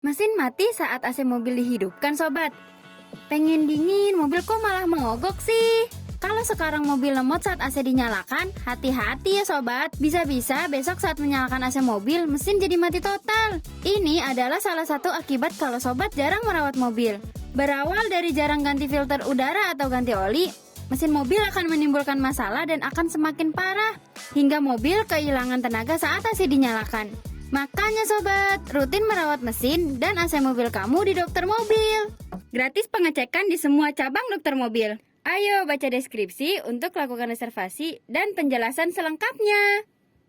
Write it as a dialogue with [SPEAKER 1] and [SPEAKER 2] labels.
[SPEAKER 1] Mesin mati saat AC mobil dihidupkan, sobat. Pengen dingin, mobil kok malah mogok sih? Kalau sekarang mobil lemot saat AC dinyalakan, hati-hati ya sobat. Bisa-bisa besok saat menyalakan AC mobil, mesin jadi mati total. Ini adalah salah satu akibat kalau sobat jarang merawat mobil. Berawal dari jarang ganti filter udara atau ganti oli, mesin mobil akan menimbulkan masalah dan akan semakin parah, hingga mobil kehilangan tenaga saat AC dinyalakan. Makanya sobat, rutin merawat mesin dan AC mobil kamu di dokter mobil. Gratis pengecekan di semua cabang dokter mobil. Ayo baca deskripsi untuk lakukan reservasi dan penjelasan selengkapnya.